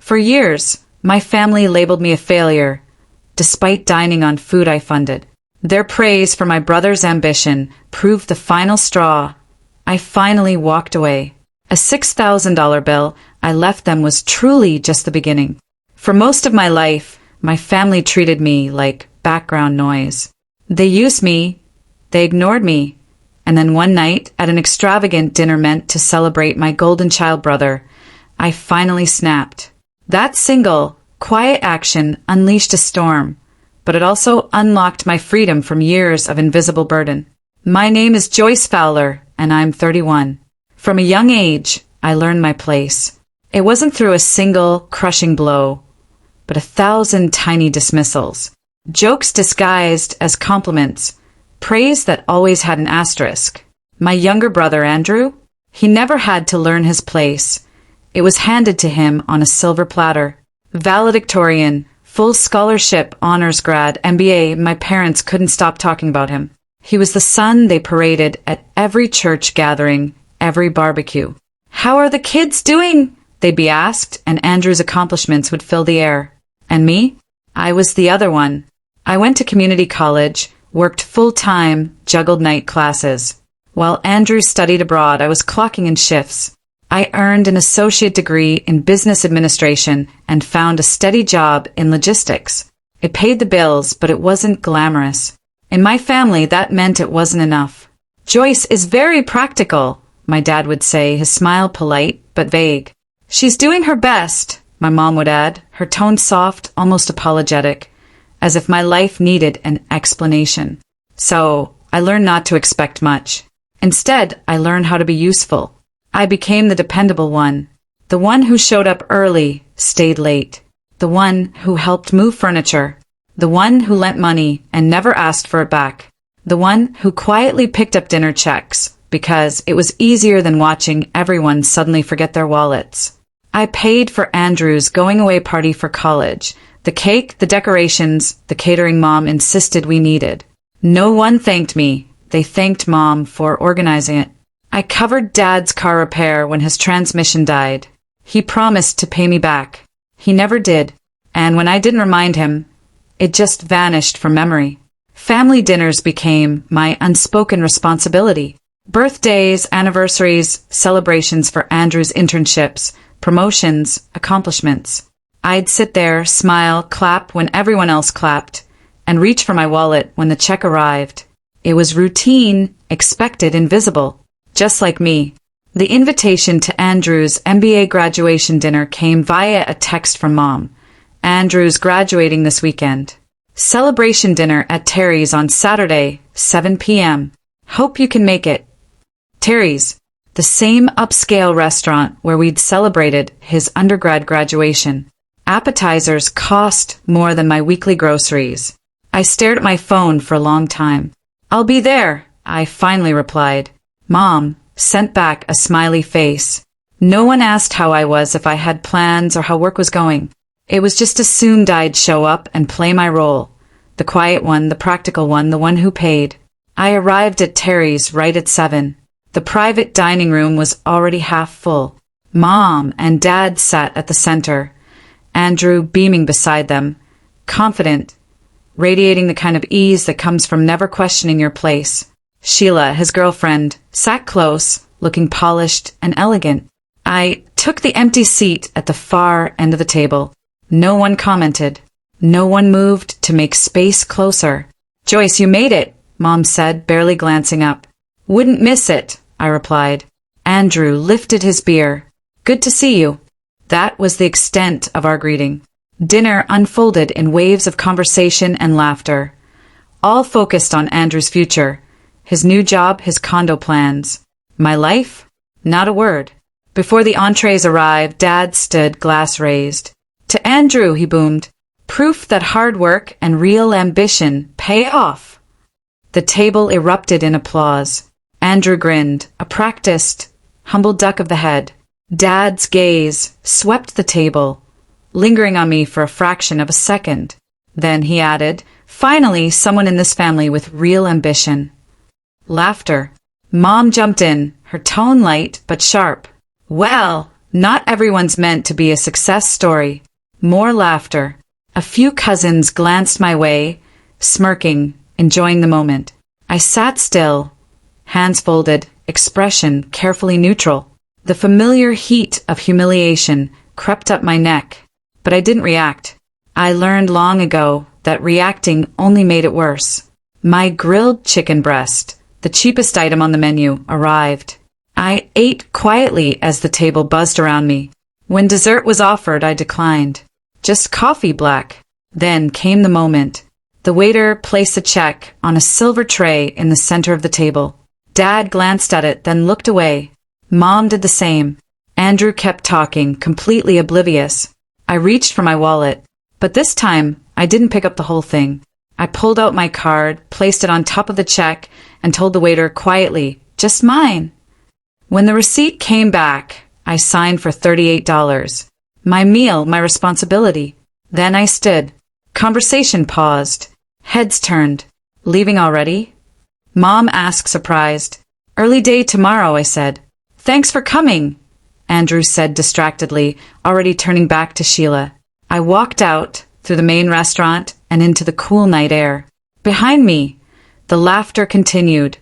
For years, my family labeled me a failure, despite dining on food I funded. Their praise for my brother's ambition proved the final straw. I finally walked away. A $6,000 bill I left them was truly just the beginning. For most of my life, my family treated me like background noise. They used me, they ignored me, and then one night, at an extravagant dinner meant to celebrate my golden child brother, I finally snapped. That single, quiet action unleashed a storm, but it also unlocked my freedom from years of invisible burden. My name is Joyce Fowler, and I'm 31. From a young age, I learned my place. It wasn't through a single, crushing blow, but 1,000 tiny dismissals. Jokes disguised as compliments, praise that always had an asterisk. My younger brother, Andrew, he never had to learn his place. It was handed to him on a silver platter. Valedictorian, full scholarship, honors grad, MBA, my parents couldn't stop talking about him. He was the son they paraded at every church gathering, every barbecue. How are the kids doing? They'd be asked, and Andrew's accomplishments would fill the air. And me? I was the other one. I went to community college, worked full-time, juggled night classes. While Andrew studied abroad, I was clocking in shifts. I earned an associate degree in business administration and found a steady job in logistics. It paid the bills, but it wasn't glamorous. In my family, that meant it wasn't enough. Joyce is very practical, my dad would say, his smile polite but vague. She's doing her best, my mom would add, her tone soft, almost apologetic, as if my life needed an explanation. So, I learned not to expect much. Instead, I learned how to be useful. I became the dependable one, the one who showed up early, stayed late, the one who helped move furniture, the one who lent money and never asked for it back, the one who quietly picked up dinner checks because it was easier than watching everyone suddenly forget their wallets. I paid for Andrew's going-away party for college, the cake, the decorations, the catering mom insisted we needed. No one thanked me. They thanked Mom for organizing it. I covered Dad's car repair when his transmission died. He promised to pay me back. He never did, and when I didn't remind him, it just vanished from memory. Family dinners became my unspoken responsibility. Birthdays, anniversaries, celebrations for Andrew's internships, promotions, accomplishments. I'd sit there, smile, clap when everyone else clapped, and reach for my wallet when the check arrived. It was routine, expected, invisible. Just like me. The invitation to Andrew's MBA graduation dinner came via a text from Mom. Andrew's graduating this weekend. Celebration dinner at Terry's on Saturday, 7 p.m. Hope you can make it. Terry's, the same upscale restaurant where we'd celebrated his undergrad graduation. Appetizers cost more than my weekly groceries. I stared at my phone for a long time. I'll be there, I finally replied. Mom sent back a smiley face. No one asked how I was, if I had plans, or how work was going. It was just assumed I'd show up and play my role. The quiet one, the practical one, the one who paid. I arrived at Terry's right at 7. The private dining room was already half full. Mom and Dad sat at the center, Andrew beaming beside them, confident, radiating the kind of ease that comes from never questioning your place. Sheila, his girlfriend, sat close, looking polished and elegant. I took the empty seat at the far end of the table. No one commented. No one moved to make space closer. Joyce, you made it, Mom said, barely glancing up. Wouldn't miss it, I replied. Andrew lifted his beer. Good to see you. That was the extent of our greeting. Dinner unfolded in waves of conversation and laughter, all focused on Andrew's future. His new job, his condo plans. My life? Not a word. Before the entrees arrived, Dad stood, glass raised. To Andrew, he boomed. Proof that hard work and real ambition pay off. The table erupted in applause. Andrew grinned, a practiced, humble duck of the head. Dad's gaze swept the table, lingering on me for a fraction of a second. Then he added, finally, someone in this family with real ambition. Laughter. Mom jumped in, her tone light but sharp. Well, Not everyone's meant to be a success story. More laughter. A few cousins glanced my way, smirking, enjoying the moment. I sat still, hands folded, expression carefully neutral. The familiar heat of humiliation crept up my neck, but I didn't react. I learned long ago that reacting only made it worse. My grilled chicken breast, the cheapest item on the menu, arrived. I ate quietly as the table buzzed around me. When dessert was offered, I declined. Just coffee black. Then came the moment. The waiter placed a check on a silver tray in the center of the table. Dad glanced at it, then looked away. Mom did the same. Andrew kept talking, completely oblivious. I reached for my wallet, but this time I didn't pick up the whole thing. I pulled out my card, placed it on top of the check, and told the waiter quietly, "Just mine." When the receipt came back, I signed for $38. My meal, my responsibility. Then I stood. Conversation paused. Heads turned. "Leaving already?" Mom asked, surprised. "Early day tomorrow," I said. "Thanks for coming," Andrew said distractedly, already turning back to Sheila. I walked out, through the main restaurant, and into the cool night air. Behind me, the laughter continued,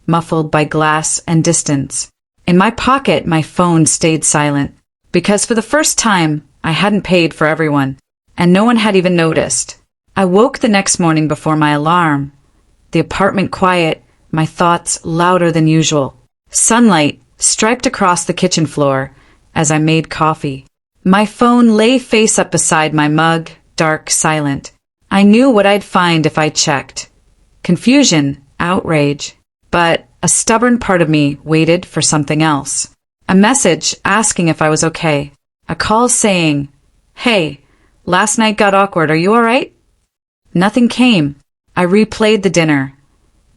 muffled by glass and distance. In my pocket, my phone stayed silent, because for the first time, I hadn't paid for everyone, and no one had even noticed. I woke the next morning before my alarm. The apartment quiet, my thoughts louder than usual. Sunlight striped across the kitchen floor as I made coffee. My phone lay face up beside my mug, dark, silent. I knew what I'd find if I checked. Confusion, outrage. But a stubborn part of me waited for something else. A message asking if I was okay. A call saying, "Hey, last night got awkward, are you alright?" Nothing came. I replayed the dinner.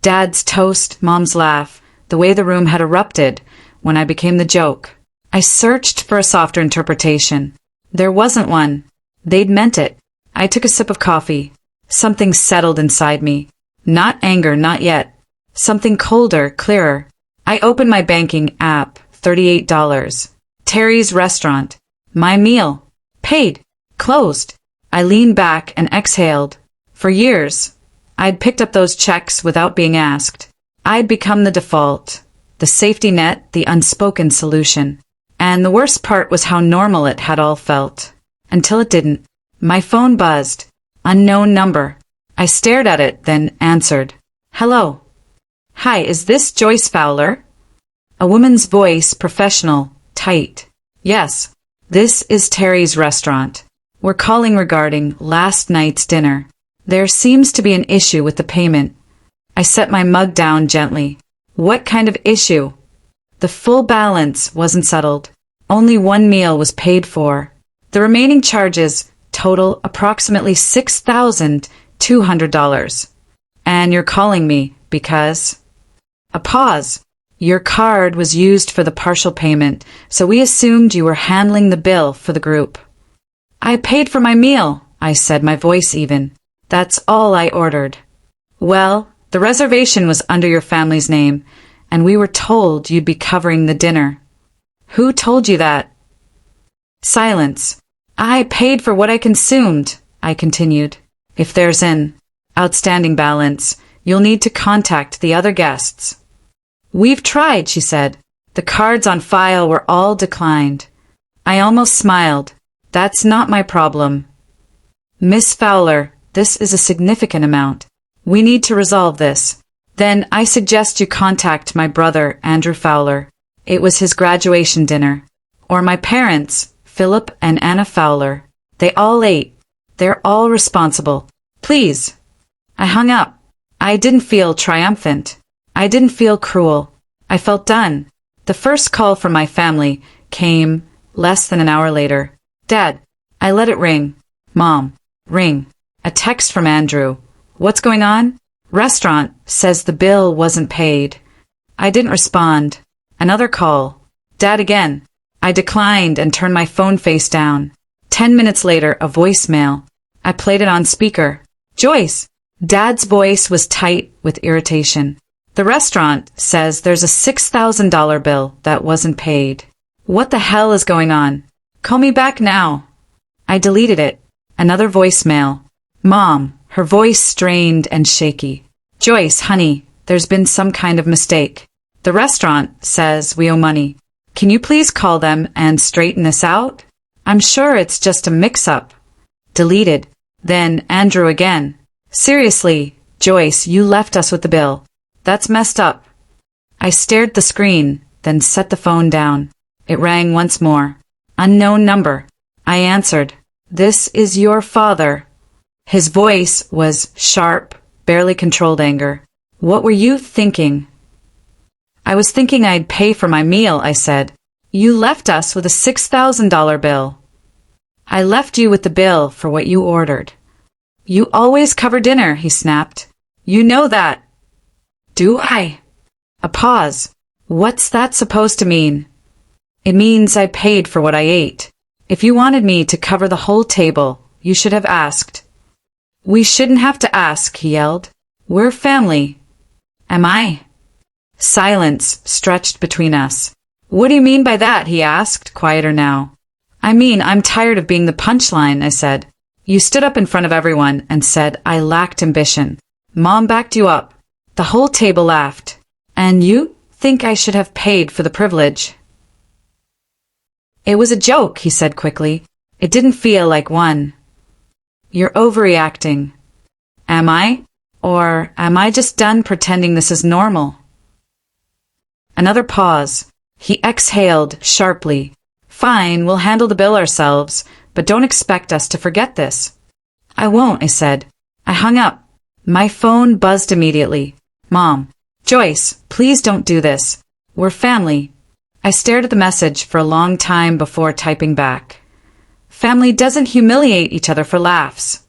Dad's toast, Mom's laugh, the way the room had erupted when I became the joke. I searched for a softer interpretation. There wasn't one. They'd meant it. I took a sip of coffee. Something settled inside me. Not anger, not yet. Something colder, clearer. I opened my banking app. $38. Terry's restaurant. My meal. Paid. Closed. I leaned back and exhaled. For years, I'd picked up those checks without being asked. I'd become the default, the safety net, the unspoken solution. And the worst part was how normal it had all felt. Until it didn't. My phone buzzed. Unknown number. I stared at it, then answered. "Hello. Hi, is this Joyce Fowler?" A woman's voice, professional, tight. "Yes. This is Terry's restaurant. We're calling regarding last night's dinner. There seems to be an issue with the payment." I set my mug down gently. "What kind of issue?" The full balance wasn't settled. Only one meal was paid for. The remaining charges total approximately $6,200. "And you're calling me because—" A pause. "Your card was used for the partial payment, so we assumed you were handling the bill for the group." "I paid for my meal," I said, my voice even. "That's all I ordered." "Well, the reservation was under your family's name, and we were told you'd be covering the dinner." "Who told you that?" Silence. "I paid for what I consumed," I continued. "If there's an outstanding balance, you'll need to contact the other guests." "We've tried," she said. "The cards on file were all declined." I almost smiled. "That's not my problem." "Miss Fowler, this is a significant amount. We need to resolve this. Then I suggest you contact my brother, Andrew Fowler. It was his graduation dinner. Or my parents, Philip and Anna Fowler. They all ate. They're all responsible. Please." I hung up. I didn't feel triumphant. I didn't feel cruel. I felt done. The first call from my family came less than an hour later. "Dad." I let it ring. "Mom." Ring. A text from Andrew. "What's going on?" "Restaurant says the bill wasn't paid." I didn't respond. Another call. "Dad again." I declined and turned my phone face down. 10 minutes later, a voicemail. I played it on speaker. "Joyce." Dad's voice was tight with irritation. "The restaurant says there's a $6,000 bill that wasn't paid." What the hell is going on? Call me back now. I deleted it. Another voicemail. Mom, her voice strained and shaky. Joyce, honey, there's been some kind of mistake. The restaurant says we owe money. Can you please call them and straighten this out? I'm sure it's just a mix-up. Deleted. Then Andrew again. Seriously, Joyce, you left us with the bill. That's messed up. I stared at the screen, then set the phone down. It rang once more. Unknown number. I answered. This is your father. His voice was sharp, barely controlled anger. What were you thinking? I was thinking I'd pay for my meal, I said. You left us with a $6,000 bill. I left you with the bill for what you ordered. You always cover dinner, he snapped. You know that. Do I? A pause. What's that supposed to mean? It means I paid for what I ate. If you wanted me to cover the whole table, you should have asked. We shouldn't have to ask, he yelled. We're family. Am I? Silence stretched between us. What do you mean by that? He asked, quieter now. I mean, I'm tired of being the punchline, I said. You stood up in front of everyone and said I lacked ambition. Mom backed you up. The whole table laughed. And you think I should have paid for the privilege? It was a joke, he said quickly. It didn't feel like one. You're overreacting. Am I? Or am I just done pretending this is normal? Another pause. He exhaled sharply. Fine, we'll handle the bill ourselves, but don't expect us to forget this. I won't, I said. I hung up. My phone buzzed immediately. Mom. Joyce, please don't do this. We're family. I stared at the message for a long time before typing back. Family doesn't humiliate each other for laughs.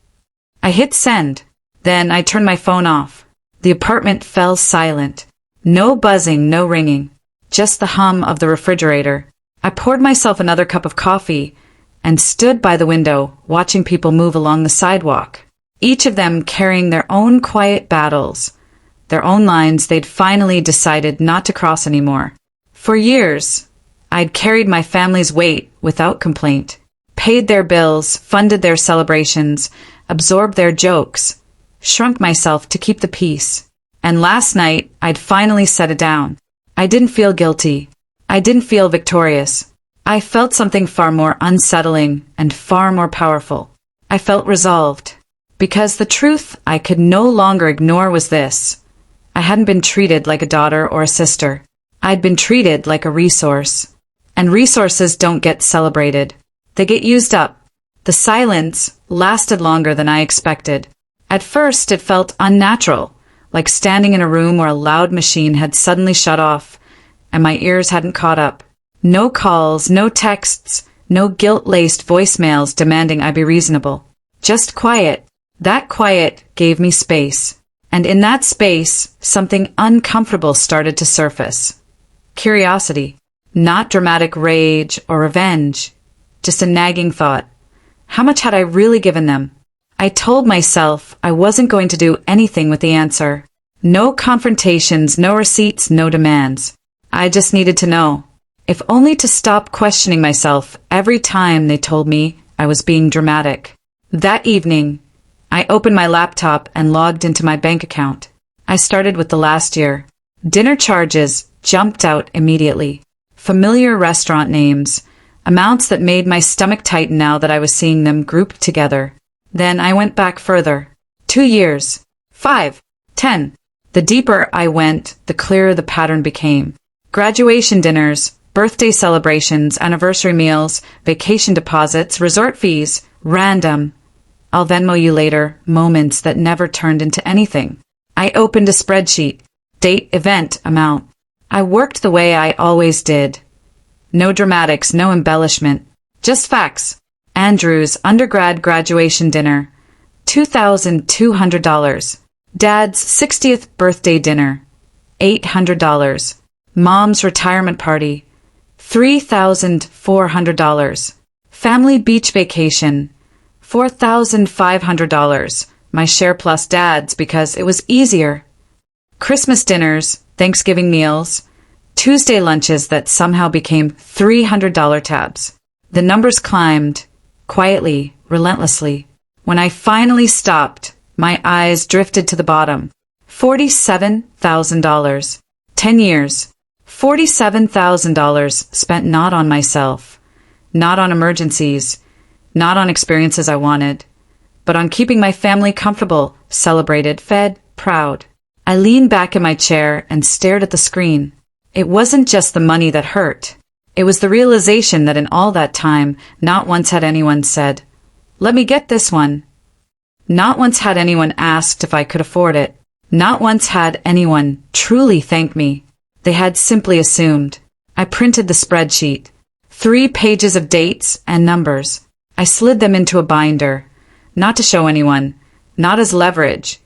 I hit send. Then I turned my phone off. The apartment fell silent. No buzzing, no ringing. Just the hum of the refrigerator. I poured myself another cup of coffee and stood by the window, watching people move along the sidewalk, each of them carrying their own quiet battles, their own lines they'd finally decided not to cross anymore. For years, I'd carried my family's weight without complaint, paid their bills, funded their celebrations, absorbed their jokes, shrunk myself to keep the peace. And last night, I'd finally set it down. I didn't feel guilty. I didn't feel victorious. I felt something far more unsettling and far more powerful. I felt resolved. Because the truth I could no longer ignore was this. I hadn't been treated like a daughter or a sister. I'd been treated like a resource. And resources don't get celebrated. They get used up. The silence lasted longer than I expected. At first, it felt unnatural, like standing in a room where a loud machine had suddenly shut off, and my ears hadn't caught up. No calls, no texts, no guilt-laced voicemails demanding I be reasonable. Just quiet. That quiet gave me space. And in that space, something uncomfortable started to surface. Curiosity. Not dramatic rage or revenge. Just a nagging thought. How much had I really given them? I told myself I wasn't going to do anything with the answer. No confrontations, no receipts, no demands. I just needed to know. If only to stop questioning myself every time they told me I was being dramatic. That evening, I opened my laptop and logged into my bank account. I started with the last year. Dinner charges jumped out immediately. Familiar restaurant names, amounts that made my stomach tighten now that I was seeing them grouped together. Then I went back further. 2 years. 5. 10. The deeper I went, the clearer the pattern became. Graduation dinners, birthday celebrations, anniversary meals, vacation deposits, resort fees, random, I'll Venmo you later, moments that never turned into anything. I opened a spreadsheet. Date, event, amount. I worked the way I always did. No dramatics, no embellishment. Just facts. Andrew's undergrad graduation dinner, $2,200. Dad's 60th birthday dinner, $800. Mom's retirement party, $3,400. Family beach vacation, $4,500. My share plus Dad's because it was easier. Christmas dinners, Thanksgiving meals, Tuesday lunches that somehow became $300 tabs. The numbers climbed, quietly, relentlessly. When I finally stopped, my eyes drifted to the bottom. $47,000. 10 years. $47,000 spent not on myself, not on emergencies, not on experiences I wanted, but on keeping my family comfortable, celebrated, fed, proud. I leaned back in my chair and stared at the screen. It wasn't just the money that hurt. It was the realization that in all that time, not once had anyone said, "Let me get this one." Not once had anyone asked if I could afford it. Not once had anyone truly thanked me. They had simply assumed. I printed the spreadsheet. 3 pages of dates and numbers. I slid them into a binder, not to show anyone, not as leverage,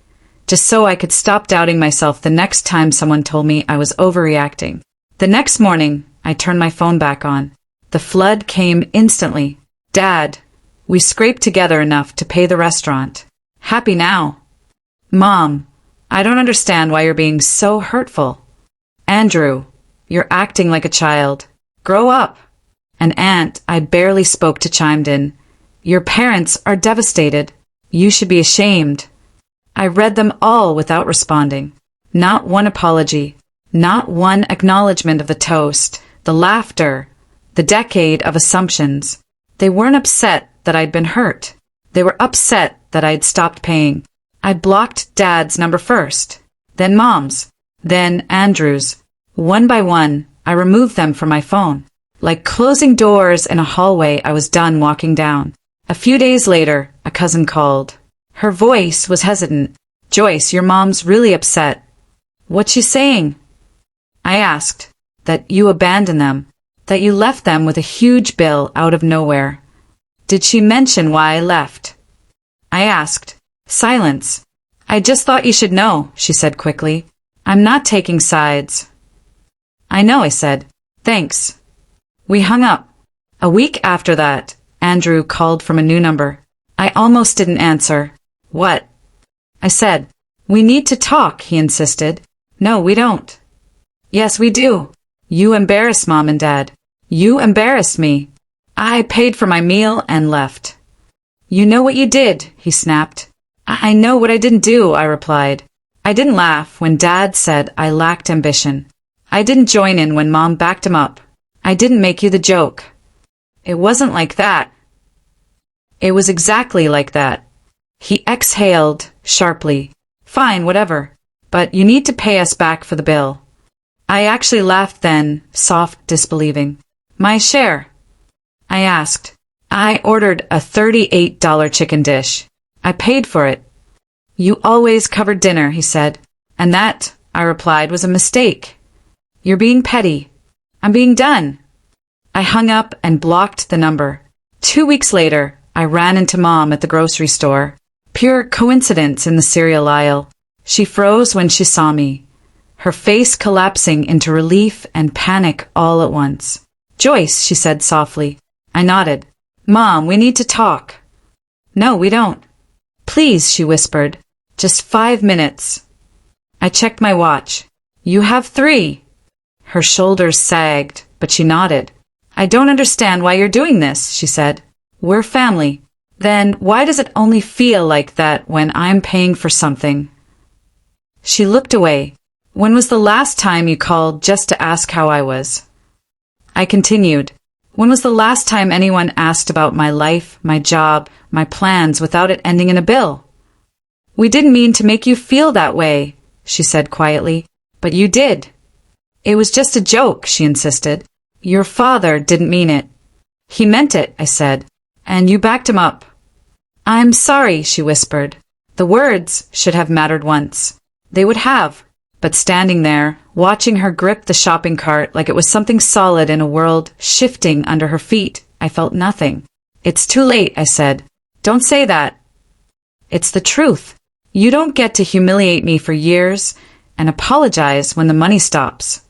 just so I could stop doubting myself the next time someone told me I was overreacting. The next morning, I turned my phone back on. The flood came instantly. "Dad, we scraped together enough to pay the restaurant. Happy now." "Mom, I don't understand why you're being so hurtful." "Andrew, you're acting like a child. Grow up." An aunt I barely spoke to chimed in. "Your parents are devastated. You should be ashamed." I read them all without responding. Not one apology. Not one acknowledgement of the toast, the laughter, the decade of assumptions. They weren't upset that I'd been hurt. They were upset that I'd stopped paying. I blocked Dad's number first, then Mom's, then Andrew's. One by one, I removed them from my phone. Like closing doors in a hallway I was done walking down. A few days later, a cousin called. Her voice was hesitant. "Joyce, your mom's really upset." "What's she saying?" I asked. "That you abandoned them. That you left them with a huge bill out of nowhere." "Did she mention why I left?" I asked. Silence. "I just thought you should know," she said quickly. "I'm not taking sides." "I know," I said. "Thanks." We hung up. A week after that, Andrew called from a new number. I almost didn't answer. "What?" I said. "We need to talk," he insisted. "No, we don't." "Yes, we do. You embarrassed Mom and Dad. You embarrassed me. I paid for my meal and left." "You know what you did," he snapped. I know what I didn't do," I replied. I didn't laugh when Dad said I lacked ambition. I didn't join in when Mom backed him up. I didn't make you the joke. It wasn't like that. It was exactly like that. He exhaled sharply. "Fine, whatever. But you need to pay us back for the bill." I actually laughed then, soft disbelieving. "My share?" I asked. "I ordered a $38 chicken dish. I paid for it." "You always covered dinner," he said. "And that," I replied, "was a mistake. You're being petty." "I'm being done." I hung up and blocked the number. 2 weeks later, I ran into Mom at the grocery store. Pure coincidence in the cereal aisle. She froze when she saw me, her face collapsing into relief and panic all at once. "Joyce," she said softly. I nodded. "Mom, we need to talk." "No, we don't." "Please," she whispered. "Just 5 minutes." I checked my watch. "You have 3. Her shoulders sagged, but she nodded. "I don't understand why you're doing this," she said. "We're family. Then why does it only feel like that when I'm paying for something?" She looked away. "When was the last time you called just to ask how I was?" I continued. "When was the last time anyone asked about my life, my job, my plans without it ending in a bill?" "We didn't mean to make you feel that way," she said quietly. "But you did." "It was just a joke," she insisted. "Your father didn't mean it." "He meant it," I said. "And you backed him up." "I'm sorry," she whispered. The words should have mattered once. They would have. But standing there, watching her grip the shopping cart like it was something solid in a world shifting under her feet, I felt nothing. "It's too late," I said. "Don't say that." "It's the truth. You don't get to humiliate me for years and apologize when the money stops."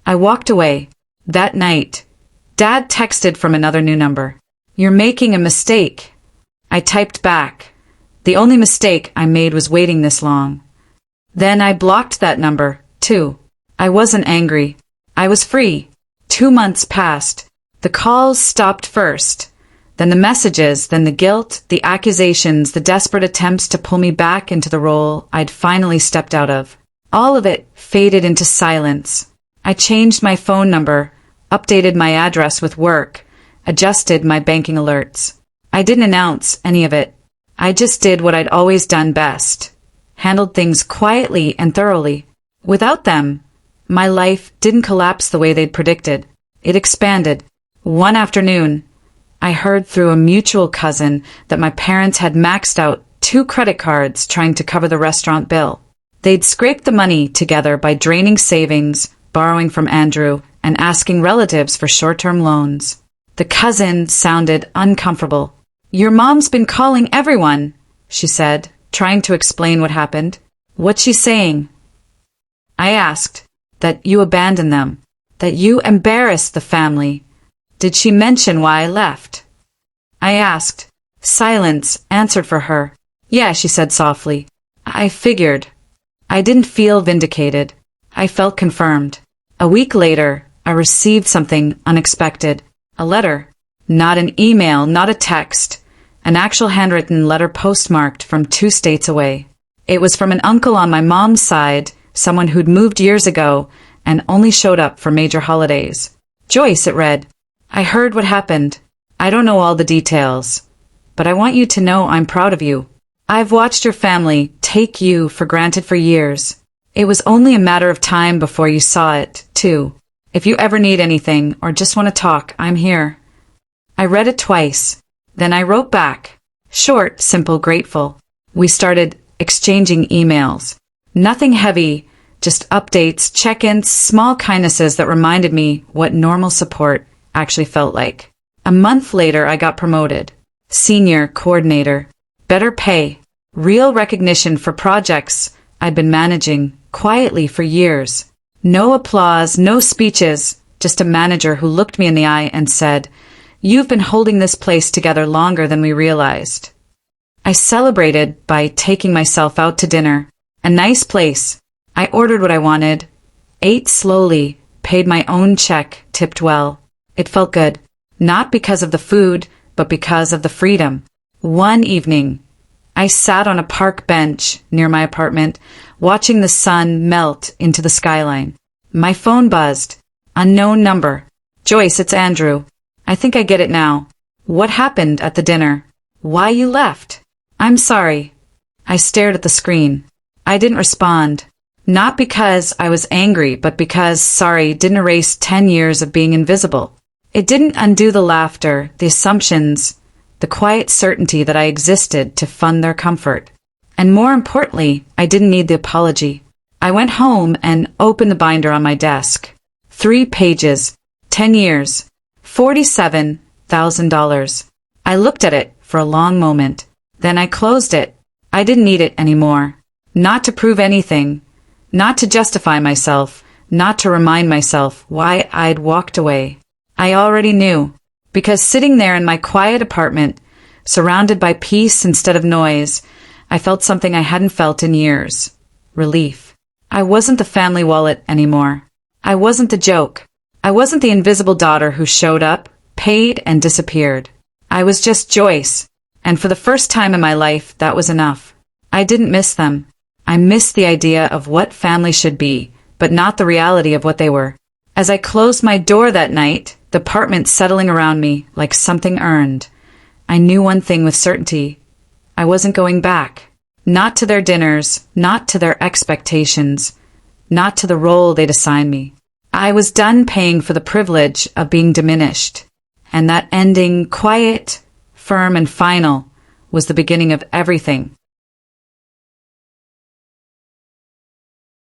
I walked away. That night, Dad texted from another new number. "You're making a mistake." I typed back. The only mistake I made was waiting this long. Then I blocked that number, too. I wasn't angry. I was free. 2 months passed. The calls stopped first. Then the messages, then the guilt, the accusations, the desperate attempts to pull me back into the role I'd finally stepped out of. All of it faded into silence. I changed my phone number, updated my address with work, adjusted my banking alerts. I didn't announce any of it. I just did what I'd always done best. Handled things quietly and thoroughly. Without them, my life didn't collapse the way they'd predicted. It expanded. One afternoon, I heard through a mutual cousin that my parents had maxed out 2 credit cards trying to cover the restaurant bill. They'd scraped the money together by draining savings, borrowing from Andrew, and asking relatives for short-term loans. The cousin sounded uncomfortable. "Your mom's been calling everyone," she said, trying to explain what happened. "What's she saying?" I asked. "That you abandoned them. That you embarrassed the family. Did she mention why I left?" I asked. Silence answered for her. "Yeah," she said softly. "I figured." I didn't feel vindicated. I felt confirmed. A week later, I received something unexpected. A letter. Not an email, not a text. An actual handwritten letter postmarked from 2 states away. It was from an uncle on my mom's side, someone who'd moved years ago and only showed up for major holidays. "Joyce," it read, "I heard what happened. I don't know all the details, but I want you to know I'm proud of you. I've watched your family take you for granted for years. It was only a matter of time before you saw it, too. If you ever need anything or just want to talk, I'm here." I read it twice. Then I wrote back. Short, simple, grateful. We started exchanging emails. Nothing heavy, just updates, check-ins, small kindnesses that reminded me what normal support actually felt like. A month later, I got promoted. Senior coordinator. Better pay. Real recognition for projects I'd been managing quietly for years. No applause, no speeches, just a manager who looked me in the eye and said, "You've been holding this place together longer than we realized." I celebrated by taking myself out to dinner. A nice place. I ordered what I wanted, ate slowly, paid my own check, tipped well. It felt good. Not because of the food, but because of the freedom. One evening, I sat on a park bench near my apartment, watching the sun melt into the skyline. My phone buzzed. Unknown number. "Joyce, it's Andrew. I think I get it now. What happened at the dinner? Why you left?" "I'm sorry." I stared at the screen. I didn't respond. Not because I was angry, but because sorry didn't erase 10 years of being invisible. It didn't undo the laughter, the assumptions, the quiet certainty that I existed to fund their comfort. And more importantly, I didn't need the apology. I went home and opened the binder on my desk. 3 pages, 10 years, $47,000. I looked at it for a long moment. Then I closed it. I didn't need it anymore. Not to prove anything. Not to justify myself. Not to remind myself why I'd walked away. I already knew. Because sitting there in my quiet apartment, surrounded by peace instead of noise, I felt something I hadn't felt in years. Relief. I wasn't the family wallet anymore. I wasn't the joke. I wasn't the invisible daughter who showed up, paid, and disappeared. I was just Joyce. And for the first time in my life, that was enough. I didn't miss them. I missed the idea of what family should be, but not the reality of what they were. As I closed my door that night, the apartment settling around me like something earned, I knew one thing with certainty. I wasn't going back. Not to their dinners, not to their expectations, not to the role they'd assigned me. I was done paying for the privilege of being diminished. And that ending, quiet, firm, and final, was the beginning of everything.